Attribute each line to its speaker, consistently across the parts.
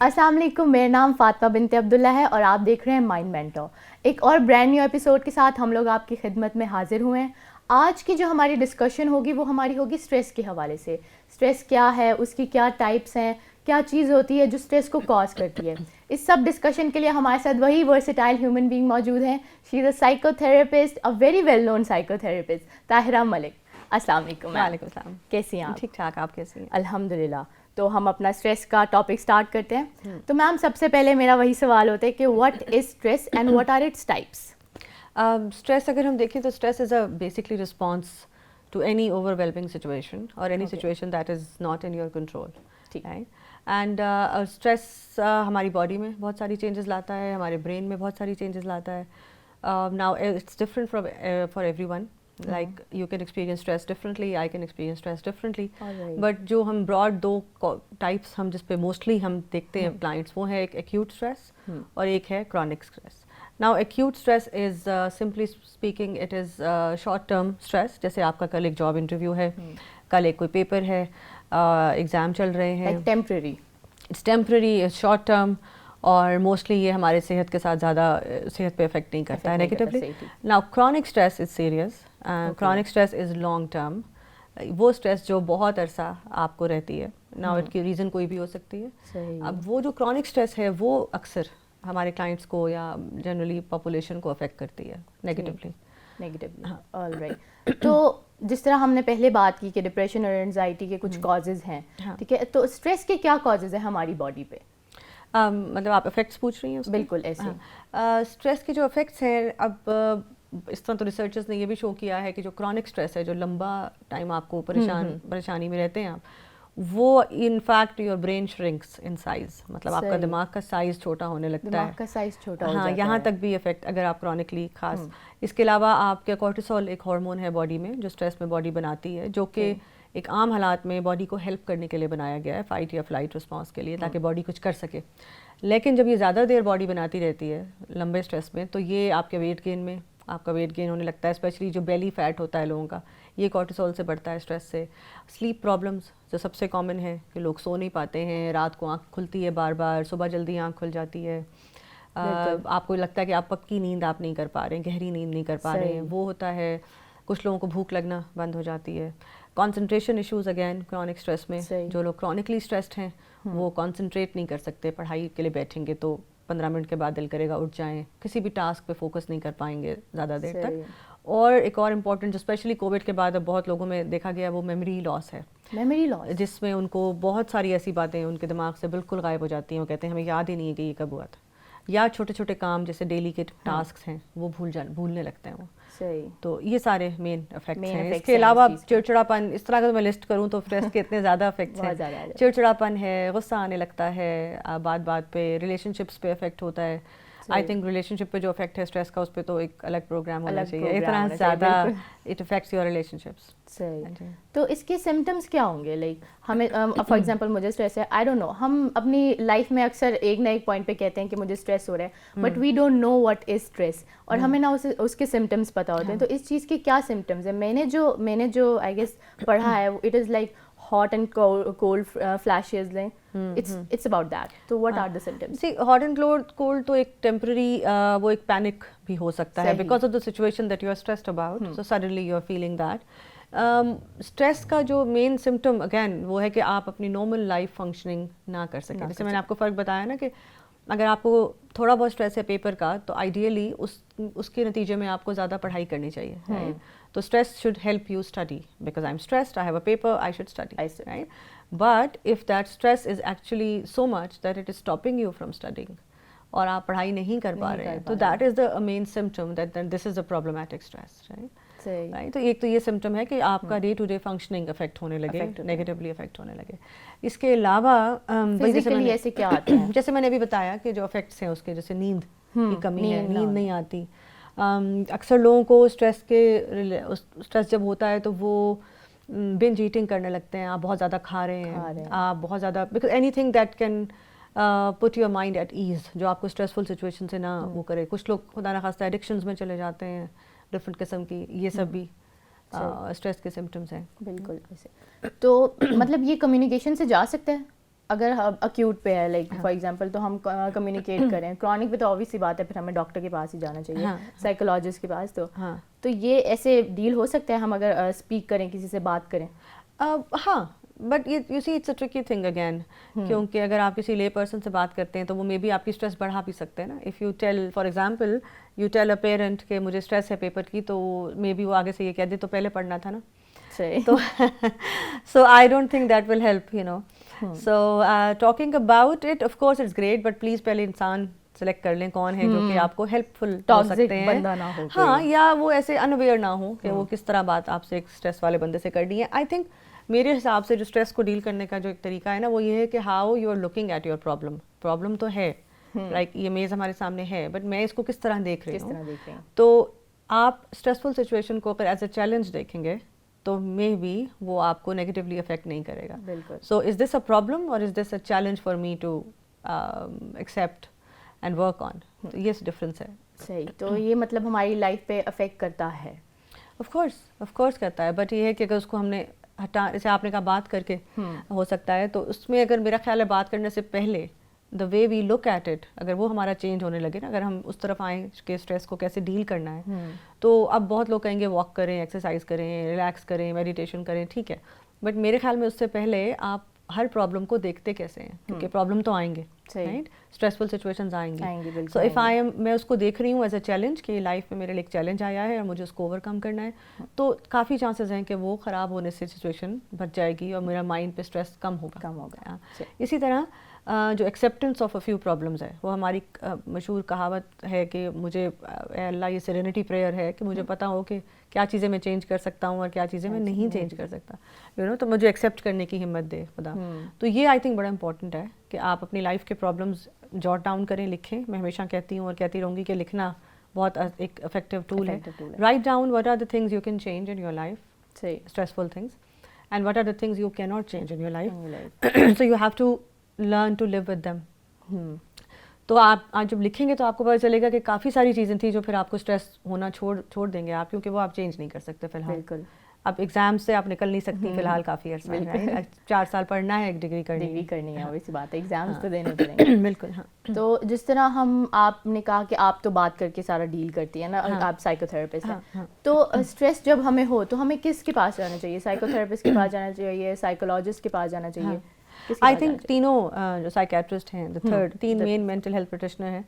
Speaker 1: السلام علیکم، میرا نام فاطمہ بنت عبداللہ ہے اور آپ دیکھ رہے ہیں مائنڈ مینٹور. ایک اور برانڈ نیو ایپیسوڈ کے ساتھ ہم لوگ آپ کی خدمت میں حاضر ہوئے ہیں. آج کی جو ہماری ڈسکشن ہوگی وہ ہماری ہوگی اسٹریس کے حوالے سے. اسٹریس کیا ہے، اس کی کیا ٹائپس ہیں، کیا چیز ہوتی ہے جو اسٹریس کو کاز کرتی ہے. اس سب ڈسکشن کے لیے ہمارے ساتھ وہی ورسٹائل ہیومن بینگ موجود ہیں. She is a psychotherapist, a very well known psychotherapist, Tahira Malik. السلام علیکم.
Speaker 2: وعلیکم السلام.
Speaker 1: کیسی ہیں آپ؟
Speaker 2: ٹھیک ٹھاک. آپ کیسی ہیں؟
Speaker 1: الحمد للہ. تو ہم اپنا اسٹریس کا ٹاپک اسٹارٹ کرتے ہیں. تو میم سب سے پہلے میرا وہی سوال ہوتا ہے کہ what is stress and what are its types?
Speaker 2: Stress اگر ہم دیکھیں تو stress is a basically response to any overwhelming situation اور any situation that is not in your control. And stress ہماری باڈی میں بہت ساری چینجز لاتا ہے، ہمارے برین میں بہت ساری چینجز لاتا ہے. Now it's different for everyone. Like you can experience stress differently, I can experience stress differently. But جو ہم براڈ دو ٹائپس ہم جس پہ موسٹلی ہم دیکھتے ہیں کلائنٹس، وہ ہے ایک ایکیوٹ اسٹریس اور ایک ہے chronic stress. Now acute stress is simply speaking it is short term stress. جیسے آپ کا کل ایک جاب انٹرویو ہے، کل ایک کوئی پیپر ہے، ایگزام چل رہے ہیں.
Speaker 1: Temporary.
Speaker 2: It's temporary, it's short term اور موسٹلی یہ ہمارے صحت کے ساتھ زیادہ صحت پہ افیکٹ نہیں کرتا ہے negatively. Now chronic stress is serious. Chronic stress is long term. وہ اسٹریس جو بہت عرصہ آپ کو رہتی ہے. ناؤ اٹ کی ریزن کوئی بھی ہو سکتی ہے. اب وہ جو کرونک اسٹریس ہے وہ اکثر ہمارے کلائنٹس کو یا جنرلی پاپولیشن کو افیکٹ کرتی ہے نیگیٹولی.
Speaker 1: All right. تو جس طرح ہم نے پہلے بات کی کہ ڈپریشن اور انزائٹی کے کچھ کازز ہیں، ٹھیک ہے، تو اسٹریس کے کیا کازز ہیں ہماری باڈی پہ؟
Speaker 2: مطلب آپ افیکٹس پوچھ رہی ہیں؟
Speaker 1: بالکل ایسے.
Speaker 2: اسٹریس کے جو افیکٹس ہیں، اب اس طرح تو ریسرچرز نے یہ بھی شو کیا ہے کہ جو کرونک اسٹریس ہے، جو لمبا ٹائم آپ کو پریشانی میں رہتے ہیں آپ، وہ in fact your brain shrinks in size. مطلب آپ کا دماغ کا سائز چھوٹا ہونے لگتا ہے.
Speaker 1: دماغ کا سائز چھوٹا ہو جاتا ہے.
Speaker 2: یہاں تک بھی افیکٹ اگر آپ کرونکلی خاص. اس کے علاوہ آپ کے کورٹیسول ایک ہارمون ہے باڈی میں جو اسٹریس میں باڈی بناتی ہے، جو کہ ایک عام حالات میں باڈی کو ہیلپ کرنے کے لیے بنایا گیا ہے، فائٹ یا فلائٹ رسپانس کے لیے، تاکہ باڈی کچھ کر سکے. لیکن جب یہ زیادہ دیر باڈی بناتی رہتی ہے لمبے اسٹریس میں، تو یہ آپ کے ویٹ گین میں آپ کا ویٹ گین ہونے لگتا ہے. اسپیشلی جو بیلی فیٹ ہوتا ہے لوگوں کا، یہ کورٹیسول سے بڑھتا ہے اسٹریس سے. سلیپ پرابلمس جو سب سے کامن ہے کہ لوگ سو نہیں پاتے ہیں، رات کو آنکھ کھلتی ہے بار بار، صبح جلدی آنکھ کھل جاتی ہے. آپ کو لگتا ہے کہ آپ پکی نیند آپ نہیں کر پا رہے ہیں، گہری نیند نہیں کر پا رہے ہیں، وہ ہوتا ہے. کچھ لوگوں کو بھوک لگنا بند ہو جاتی ہے. Concentration issues again chronic stress میں. جو لوگ کرونکلی اسٹریسڈ ہیں وہ کانسنٹریٹ نہیں کر سکتے. پڑھائی کے لیے بیٹھیں گے تو 15 منٹ کے بعد دل کرے گا اٹھ جائیں، کسی بھی ٹاسک پہ فوکس نہیں کر پائیں گے زیادہ دیر تک. اور ایک اور امپورٹنٹ جو اسپیشلی کووڈ کے بعد اب بہت لوگوں میں دیکھا گیا وہ میموری لاس ہے.
Speaker 1: میموری لاس،
Speaker 2: جس میں ان کو بہت ساری ایسی باتیں ان کے دماغ سے بالکل غائب ہو جاتی ہیں. وہ کہتے ہیں ہمیں یاد ہی نہیں ہے کہ یہ کب ہوا تھا. یا چھوٹے چھوٹے کام جیسے ڈیلی کے ٹاسکس ہیں وہ بھولنے لگتے ہیں وہ. تو یہ سارے مین افیکٹس ہیں. اس کے علاوہ چڑچڑاپن، اس طرح اگر میں لسٹ کروں تو اسٹریس کے اتنے زیادہ افیکٹس ہیں. چڑچڑاپن ہے، غصہ آنے لگتا ہے بات بات پہ، ریلیشن شپس پہ افیکٹ ہوتا ہے. آئی تھنک ریلیشن شپ پہ جو افیکٹ ہے اسٹریس کا، اس پہ تو ایک الگ پروگرام ہونا چاہیے. اتنا زیادہ it affects your relation ships.
Speaker 1: صحیح. تو اس کے سمٹمس کیا ہوں گے؟ لائک ہمیں فار ایگزامپل مجھے اسٹریس ہے، آئی ڈونٹ نو، ہم اپنی لائف میں اکثر ایک نہ ایک پوائنٹ پہ کہتے ہیں کہ مجھے اسٹریس ہو رہا ہے، but we don't know what is stress, اور ہمیں نہ اس کے سمٹمس پتہ ہوتے ہیں. تو اس چیز کے کیا سمٹمس ہیں؟ میں نے جو آئی گیس پڑھا ہے it is like hot and cold flashes, like it's about that. So what are the symptoms?
Speaker 2: See, hot and cold تو ایک temporary وہ ایک panic بھی ہو سکتا ہے because of the situation that you are stressed about. So suddenly you are feeling that. Stress کا جو مین symptom again وہ ہے کہ آپ اپنی نارمل لائف فنکشننگ نہ کر سکیں. جیسے میں نے آپ کو فرق بتایا نا کہ اگر آپ کو تھوڑا بہت اسٹریس ہے پیپر کا، تو آئیڈیلی اس کے نتیجے میں آپ کو زیادہ پڑھائی کرنی چاہیے. تو stress should help you study because I am stressed, I have a paper, I should study. But if that stress is actually so much that it is stopping you from studying اور آپ پڑھائی نہیں کر پا رہے ہیں، تو that is the main symptom that this is a problematic stress. تو ایک تو یہ سمٹم ہے کہ آپ کا day to day functioning affect ہونے لگے، نیگیٹولی افیکٹ ہونے لگے. اس کے علاوہ جیسے میں نے ابھی بتایا کہ جو افیکٹس ہیں اس کے، جیسے نیند کی کمی ہے، نیند نہیں آتی. اکثر لوگوں کو اسٹریس جب ہوتا ہے تو وہ بنج ایٹنگ کرنے لگتے ہیں. آپ بہت زیادہ کھا رہے ہیں، آپ بہت زیادہ، because anything that can put your mind at ease, جو آپ کو اسٹریسفل سچویشن سے نہ وہ کرے. کچھ لوگ خدا نخواستہ ایڈکشنز میں چلے جاتے ہیں ڈفرینٹ قسم کی. یہ سب بھی اسٹریس کے سمٹمس ہیں.
Speaker 1: بالکل. تو مطلب یہ کمیونیکیشن سے جا سکتا ہے اگر اکیوٹ پہ ہے لائک فار ایگزامپل تو ہم کمیونیکیٹ کریں, کرونک پہ تو آبویس سی بات ہے پھر ہمیں ڈاکٹر کے پاس ہی جانا چاہیے, سائیکولوجسٹ کے پاس. تو یہ ایسے ڈیل ہو سکتا ہے ہم اگر اسپیک کریں, کسی سے بات کریں؟
Speaker 2: ہاں, but you see it's a tricky thing again, کیونکہ اگر آپ کسی لے پرسن سے بات کرتے ہیں تو وہ مے بی آپ کی اسٹریس بڑھا بھی سکتے ہیں نا. If you tell for example you tell a parent کہ مجھے اسٹریس ہے پیپر کی, تو مے بی وہ آگے سے یہ کہہ دے تو پہلے پڑھنا تھا نا. تو so I don't think that will help, you know. So talking about it of course it's great, but please پہلے انسان سلیکٹ کر لیں کون ہے جو کہ آپ کو ہیلپ فل ہو سکتے ہیں, ہاں, یا وہ ایسے انویئر نہ ہو کہ وہ کس طرح بات آپ سے ایک اسٹریس والے بندے سے کرنی ہے. آئی تھنک میرے حساب سے جو اسٹریس کو ڈیل کرنے کا جو ایک طریقہ ہے نا, وہ یہ ہے کہ how you are looking at your problem تو ہے, لائک یہ میز ہمارے سامنے ہے, بٹ میں اس کو کس طرح دیکھ رہی ہوں. تو آپ اسٹریسفل سچویشن کو اگر ایز اے چیلنج دیکھیں گے تو مے بی وہ آپ کو نیگیٹیولی افیکٹ نہیں کرے گا. سو از this a problem or is this a challenge for me to accept and work on. یہ ڈفرینس ہے.
Speaker 1: صحیح. تو یہ مطلب ہماری لائف پہ افیکٹ کرتا ہے؟
Speaker 2: آف کورس کرتا ہے, بٹ یہ ہے کہ اگر اس کو ہم نے ہٹا, جیسے آپ نے کہا بات کر کے ہو سکتا ہے, تو اس میں اگر میرا خیال ہے بات کرنے سے پہلے دا وے وی لک ایٹ اٹ, اگر وہ ہمارا چینج ہونے لگے نا, اگر ہم اس طرف آئیں کہ اسٹریس کو کیسے ڈیل کرنا ہے, تو اب بہت لوگ کہیں گے واک کریں, ایکسرسائز کریں, ریلیکس کریں, میڈیٹیشن کریں, ٹھیک ہے, بٹ میرے خیال میں اس سے پہلے آپ ہر پرابلم کو دیکھتے کیسے ہیں, کیونکہ پرابلم تو آئیں گے, رائٹ, اسٹریسفل سچویشنز آئیں گی. سو اف آئی ایم, میں اس کو دیکھ رہی ہوں ایز اے چیلنج کہ لائف میں میرے لیے ایک چیلنج آیا ہے اور مجھے اس کو اوور کم کرنا ہے, تو کافی چانسز ہیں کہ وہ خراب ہونے سے سچویشن بچ جائے گی اور میرا مائنڈ پہ اسٹریس کم ہوگا. اسی طرح جو acceptance of a few problems ہے, وہ ہماری مشہور کہاوت ہے کہ مجھے اے اللہ, یہ سیرینٹی پریئر ہے کہ مجھے پتہ ہو کہ کیا چیزیں میں چینج کر سکتا ہوں اور کیا چیزیں میں نہیں چینج کر سکتا, یو نو, تو مجھے ایکسیپٹ کرنے کی ہمت دے خدا. تو یہ آئی تھنک بڑا امپورٹنٹ ہے کہ آپ اپنی لائف کے پرابلمز جاٹ ڈاؤن کریں, لکھیں. میں ہمیشہ کہتی ہوں اور کہتی رہوں گی کہ لکھنا بہت ایک افیکٹو ٹول ہے. Write down what are the things you can change in your life, stressful things, and what are the things you can not change in your life. So you have to learn to live with them. تو آپ آج جب لکھیں گے تو آپ کو پتہ چلے گا کہ کافی ساری چیزیں تھیں جو پھر آپ کو اسٹریس ہونا چھوڑ دیں گے آپ, کیونکہ وہ آپ چینج نہیں کر سکتے فی الحال. بالکل. اب ایگزام سے آپ نکل نہیں سکتی فی الحال کافی عرصہ, 4 سال پڑھنا ہے, ایک ڈگری کرنی ہے,
Speaker 1: ویسی بات ہے, ایگزامس تو دینے پڑیں گے.
Speaker 2: بالکل. ہاں,
Speaker 1: تو جس طرح آپ نے کہا کہ آپ تو بات کر کے سارا ڈیل کرتی ہیں نا, آپ سائیکو تھراپسٹ ہیں, تو اسٹریس جب ہمیں ہو تو ہمیں کس کے پاس جانا چاہیے؟ سائیکو تھراپسٹ کے پاس جانا چاہیے, سائیکولوجسٹ کے پاس جانا چاہیے؟
Speaker 2: آئی تھنک تینوں جو سائیکیٹرسٹ ہیں, تین مین مینٹل ہیلتھ پریکٹیشنر ہیں,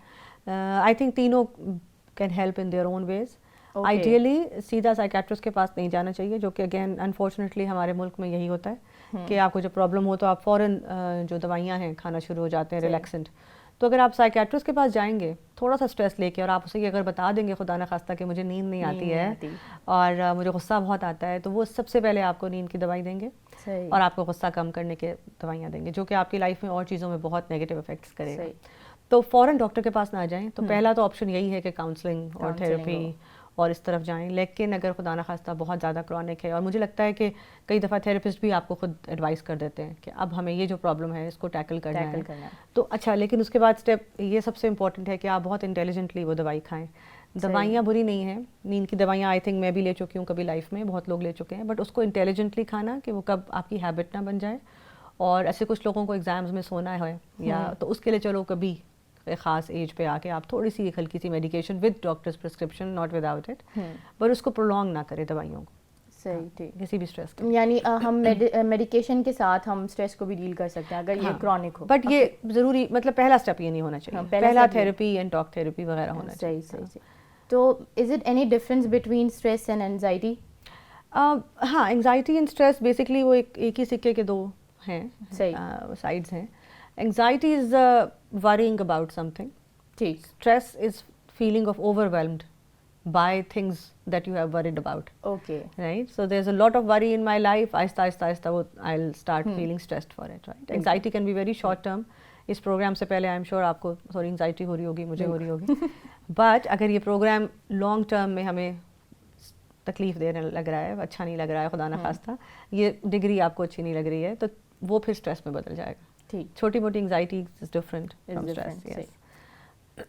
Speaker 2: آئی تھنک تینوں can help in their own ways. Ideally سیدھا سائیکیٹرسٹ کے پاس نہیں جانا چاہیے, جو کہ اگین انفارچونیٹلی ہمارے ملک میں یہی ہوتا ہے کہ آپ کو جب پرابلم ہو تو آپ فوراً جو دوائیاں ہیں کھانا شروع ہو جاتے ہیں, ریلیکسنٹ. تو اگر آپ سائیکیٹرسٹ کے پاس جائیں گے تھوڑا سا اسٹریس لے کے, اور آپ اسے یہ اگر بتا دیں گے خدا نخواستہ کہ مجھے نیند نہیں آتی ہے اور مجھے غصہ بہت آتا ہے, تو وہ سب سے پہلے آپ کو نیند کی دوائی دیں گے اور آپ کو غصہ کم کرنے کے دوائیاں دیں گے, جو کہ آپ کی لائف میں اور چیزوں میں بہت نیگیٹو افیکٹس کرے گا. تو فوراً ڈاکٹر کے پاس نہ جائیں. تو پہلا تو آپشن یہی ہے کہ کاؤنسلنگ اور تھیراپی اور اس طرف جائیں. لیکن اگر خدا نخواستہ بہت زیادہ کرونک ہے, اور مجھے لگتا ہے کہ کئی دفعہ تھیراپسٹ بھی آپ کو خود ایڈوائز کر دیتے ہیں کہ اب ہمیں یہ جو پرابلم ہے اس کو ٹیکل کرنا ہے, تو اچھا, لیکن اس کے بعد اسٹیپ یہ سب سے امپورٹنٹ ہے کہ آپ بہت انٹیلیجنٹلی وہ دوائی کھائیں. دوائیاں بری نہیں ہیں, نیند کی دوائیاں آئی تھنک میں بھی لے چکی ہوں کبھی لائف میں, بہت لوگ لے چکے ہیں, بٹ اس کو انٹیلیجنٹلی کھانا کہ وہ کب آپ کی ہیبٹ نہ بن جائے. اور ایسے کچھ لوگوں کو ایگزامز میں سونا ہے یا تو اس کے لیے چلو کبھی ایک خاص ایج پہ آ کے آپ تھوڑی سی ایک ہلکی سی medication with doctor's prescription, not without it, پر اس کو پرولونگ نہ کرے دوائیوں کو.
Speaker 1: صحیح, ٹھیک.
Speaker 2: کسی بھی اسٹریس کے,
Speaker 1: یعنی ہم میڈیکیشن کے ساتھ ہم اسٹریس کو بھی ڈیل کر سکتے ہیں اگر یہ کرونک ہو,
Speaker 2: بٹ یہ ضروری مطلب پہلا اسٹیپ یہ نہیں ہونا چاہیے, پہلا تھیراپی اینڈ ٹاک تھیراپی وغیرہ ہونا چاہیے.
Speaker 1: صحیح. تو is it any difference between stress and anxiety?
Speaker 2: ہاں, انگزائٹی اینڈ اسٹریس بیسکلی وہ ایک ہی سکے کے دو ہیں, سائڈس ہیں. Anxiety is worrying about some thing. Stress is feeling of overwhelmed by things that you have worried about.
Speaker 1: Okay.
Speaker 2: Right? So there's a lot of worry in my life. Aahista I'll start feeling stressed for it. Right? Anxiety can be very short term. اس programme سے پہلے I'm sure آپ کو تھوڑی anxiety ہو رہی ہوگی, مجھے ہو رہی ہوگی. بٹ اگر یہ پروگرام لانگ ٹرم میں ہمیں تکلیف دینے لگ رہا ہے, اچھا نہیں لگ رہا ہے خدا نخواستہ, یہ ڈگری آپ کو اچھی نہیں لگ رہی ہے, تو وہ پھر اسٹریس میں بدل جائے گا. ٹھیک. چھوٹی موٹی anxiety is different from stress.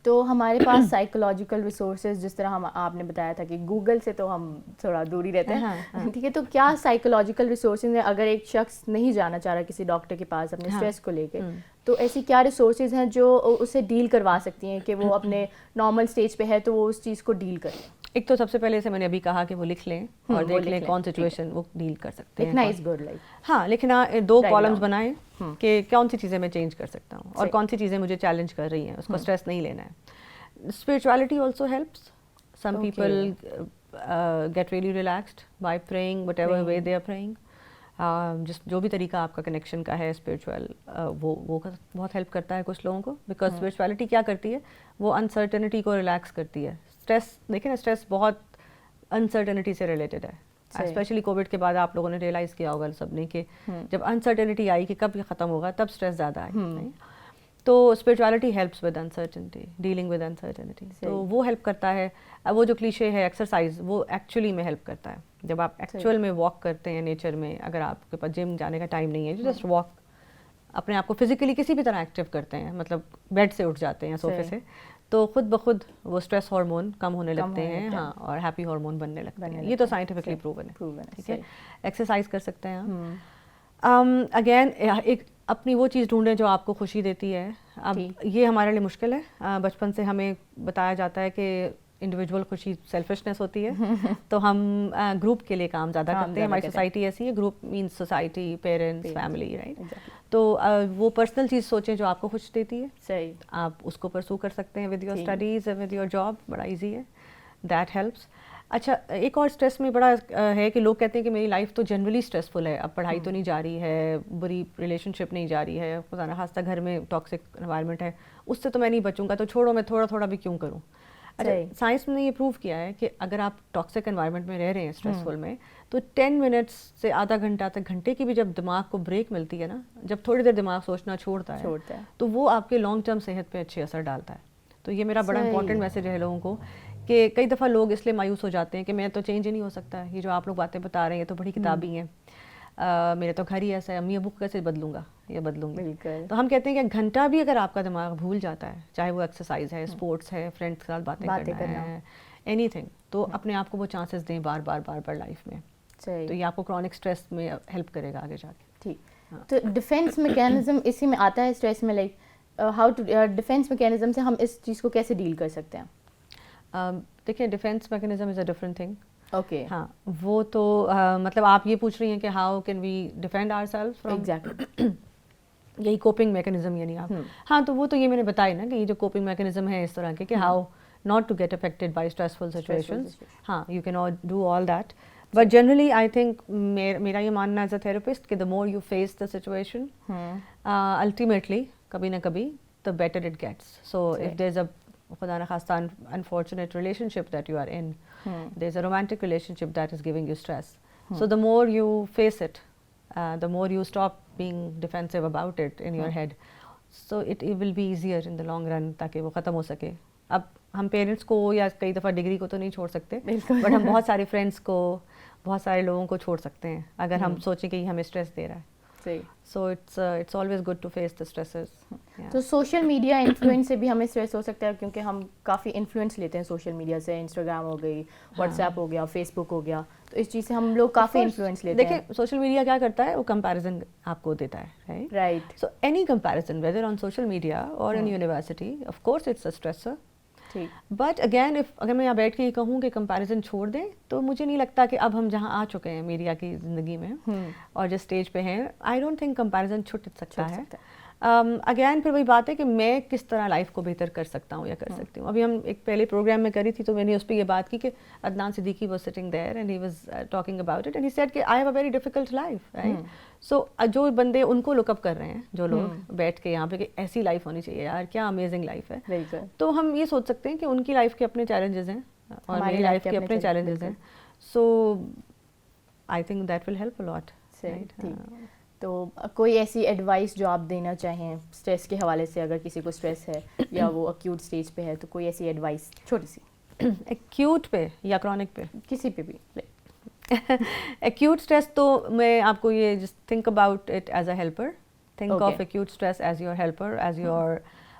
Speaker 1: تو ہمارے پاس سائیکولوجیکل ریسورسز جس طرح آپ نے بتایا تھا کہ گوگل سے تو ہم تھوڑا دور ہی رہتے ہیں, ٹھیک ہے, تو کیا سائیکولوجیکل ریسورسز ہیں اگر ایک شخص نہیں جانا چاہ رہا کسی ڈاکٹر کے پاس اپنے اسٹریس کو لے کے, تو ایسی کیا ریسورسز ہیں جو اسے ڈیل کروا سکتی ہیں کہ وہ اپنے نارمل اسٹیج پہ ہے تو وہ اس چیز کو ڈیل کرے؟
Speaker 2: ایک تو سب سے پہلے سے میں نے ابھی کہا کہ وہ لکھ لیں اور دیکھ لیں کون سچویشن وہ ڈیل کر سکتے ہیں. ہاں, لکھنا, 2 کالمز بنائیں کہ کون سی چیزیں میں چینج کر سکتا ہوں اور کون سی چیزیں مجھے چیلنج کر رہی ہیں, اس کو اسٹریس نہیں لینا ہے. Spirituality also helps. Some people get really relaxed by praying whatever way they are praying. جو بھی طریقہ آپ کا کنیکشن کا ہے اسپریچول, وہ بہت ہیلپ کرتا ہے کچھ لوگوں کو, بیکاز اسپریچولیٹی کیا کرتی ہے, وہ انسرٹنٹی کو ریلیکس کرتی ہے. اسٹریس دیکھیں نا, اسٹریس بہت انسرٹنٹی سے ریلیٹڈ ہے, اسپیشلی کووڈ کے بعد آپ لوگوں نے ریئلائز کیا ہوگا سب نے کہ جب انسرٹنٹی آئی کہ کب یہ ختم ہوگا تب اسٹریس زیادہ آئی. تو spirituality helps with uncertainty, dealing with uncertainty, تو وہ ہیلپ کرتا ہے. وہ جو کلیشے ہے ایکسرسائز, وہ ایکچولی میں ہیلپ کرتا ہے. جب آپ ایکچوئل میں واک کرتے ہیں نیچر میں, اگر آپ کے پاس جم جانے کا ٹائم نہیں ہے, جسٹ واک, اپنے آپ کو فزیکلی کسی بھی طرح ایکٹیو کرتے ہیں, مطلب بیڈ سے اٹھ جاتے ہیں, صوفے سے, تو خود بخود وہ اسٹریس ہارمون کم ہونے لگتے ہیں. ہاں, اور ہیپی ہارمون بننے لگتے ہیں. یہ تو سائنٹیفکلی پروون ہے. ٹھیک ہے, ایکسرسائز کر سکتے ہیں. اگین ایک اپنی وہ چیز ڈھونڈیں جو آپ کو خوشی دیتی ہے. اب یہ ہمارے لیے مشکل ہے. بچپن سے ہمیں بتایا جاتا ہے کہ انڈیویجول خوشی سیلفشنس ہوتی ہے, تو ہم گروپ کے لیے کام زیادہ کرتے ہیں. ہماری سوسائٹی ایسی ہے, group means society, parents, family, right. تو وہ پرسنل چیز سوچیں جو آپ کو خوش دیتی ہے,
Speaker 1: صحیح, آپ
Speaker 2: اس کو پرسو کر سکتے ہیں with your studies, with your job, بڑا ایزی ہے, دیٹ ہیلپس. اچھا, ایک اور اسٹریس میں بڑا ہے کہ لوگ کہتے ہیں کہ میری لائف تو جنرلی اسٹریسفل ہے, اب پڑھائی تو نہیں جا رہی ہے, بری ریلیشن شپ نہیں جا رہی ہے, خدا نخواستہ گھر میں ٹاکسک انوائرمنٹ ہے, اس سے تو میں نہیں بچوں گا, تو چھوڑو میں تھوڑا تھوڑا بھی کیوں کروں. اچھا, سائنس نے یہ پروو کیا ہے کہ اگر آپ ٹاکسک انوائرمنٹ میں رہ رہے ہیں اسٹریسفل میں, تو 10 منٹس سے آدھا گھنٹہ تک, گھنٹے کی بھی جب دماغ کو بریک ملتی ہے نا, جب تھوڑی دیر دماغ سوچنا چھوڑتا ہے, تو وہ آپ کے لانگ ٹرم صحت پہ اچھے اثر ڈالتا ہے. تو یہ میرا بڑا امپورٹنٹ میسج ہے لوگوں کو, کہ کئی دفعہ لوگ اس لیے مایوس ہو جاتے ہیں کہ میں تو چینج ہی نہیں ہو سکتا, یہ جو آپ لوگ باتیں بتا رہے ہیں تو بڑی کتابی ہیں, میرے تو گھر ہی ایسا ہے, امی ابو کو کیسے بدلوں گا یا بدلوں گی. تو ہم کہتے ہیں کہ گھنٹہ بھی اگر آپ کا دماغ بھول جاتا ہے, چاہے وہ ایکسرسائز ہے, اسپورٹس ہے, فرینڈس کے ساتھ باتیں کرنا ہے, اینی تھنگ, تو اپنے آپ کو وہ چانسز دیں بار بار بار بار لائف میں. تو یہ آپ کو کرونک اسٹریس میں ہیلپ کرے گا آگے جا کے.
Speaker 1: ٹھیک, تو ڈیفینس میکینزم اسی میں آتا ہے اسٹریس میں, like how to defence mechanism سے ہم اس چیز کو کیسے ڈیل کر سکتے ہیں؟
Speaker 2: دیکھیں, defence mechanism is a different thing.
Speaker 1: Okay,
Speaker 2: ہاں, وہ تو مطلب آپ یہ پوچھ رہی ہیں کہ how can we defend our self from,
Speaker 1: exactly,
Speaker 2: یہی کوپنگ میکینزم یعنی آپ. ہاں, تو وہ تو یہ میں نے بتایا نا کہ یہ جو کوپنگ میکینزم ہے اس طرح کے, کہ how not to get affected by stressful situations. ہاں, you can do all that. But generally I think میرا یہ ماننا ایز اے therapist کہ the more you face the situation, ultimately کبھی نہ کبھی the better it gets. So if there's a خدا نخواستہ unfortunate relationship that you are in, there's a romantic relationship that is giving you stress. So the more you face it, the more you stop being defensive about it in your head. So it will be easier in the long run تاکہ وہ ختم ہو سکے. اب ہم parents کو یا کئی دفعہ ڈگری کو تو نہیں چھوڑ سکتے, بٹ ہم بہت سارے فرینڈس کو, بہت سارے لوگوں کو چھوڑ سکتے ہیں اگر ہم سوچیں کہ یہ ہمیں اسٹریس دے رہا ہے. So it's always good to face the stresses.
Speaker 1: تو سوشل میڈیا انفلوئنس سے بھی ہمیں اسٹریس ہو سکتا ہے, کیونکہ ہم کافی انفلوئنس لیتے ہیں سوشل میڈیا سے, انسٹاگرام ہو گئی, واٹس ایپ ہو گیا, فیس بک ہو گیا, تو اس چیز سے ہم لوگ کافی انفلوئنس لیتے ہیں.
Speaker 2: دیکھیں, سوشل میڈیا کیا کرتا ہے, وہ کمپیریزن آپ کو دیتا ہے, right. So any comparison whether on social media اور in university, of course it's a stressor. But again اگر میں یہاں بیٹھ کے یہ کہوں کہ کمپیریزن چھوڑ دیں, تو مجھے نہیں لگتا کہ اب ہم جہاں آ چکے ہیں میڈیا کی زندگی میں اور جس اسٹیج پہ ہیں, آئی ڈونٹ تھنک کمپیریزن چھٹ سکتا ہے. اگین پھر وہی بات ہے کہ میں کس طرح لائف کو بہتر کر سکتا ہوں یا کر سکتی ہوں. ابھی ہم ایک پہلے پروگرام میں کری تھی تو میں نے اس پہ یہ بات کی کہ Adnan Siddiqui was sitting there and he was talking about it and he said کہ I have a very difficult life, right. So جو بندے ان کو لک اپ کر رہے ہیں, جو لوگ بیٹھ کے یہاں پہ کہ ایسی لائف ہونی چاہیے یار, کیا امیزنگ لائف ہے, تو ہم یہ سوچ سکتے ہیں کہ ان کی لائف کے اپنے چیلنجز ہیں اور میری لائف کے اپنے چیلنجز ہیں. So I think that will help a lot.
Speaker 1: تو کوئی ایسی ایڈوائس جو آپ دینا چاہیں اسٹریس کے حوالے سے, اگر کسی کو اسٹریس ہے یا وہ اکیوٹ اسٹیج پہ ہے, تو کوئی ایسی ایڈوائس چھوٹی سی,
Speaker 2: ایکیوٹ پہ یا کرونک پہ,
Speaker 1: کسی پہ بھی.
Speaker 2: ایکیوٹ اسٹریس تو میں آپ کو یہ just think about it as a helper, think of acute stress as your helper, as your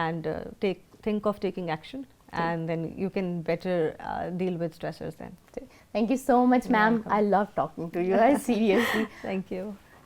Speaker 2: and think of taking action and then you can better deal with stressors then.
Speaker 1: Thank you so much ma'am. I love talking to you. Seriously.
Speaker 2: Thank you.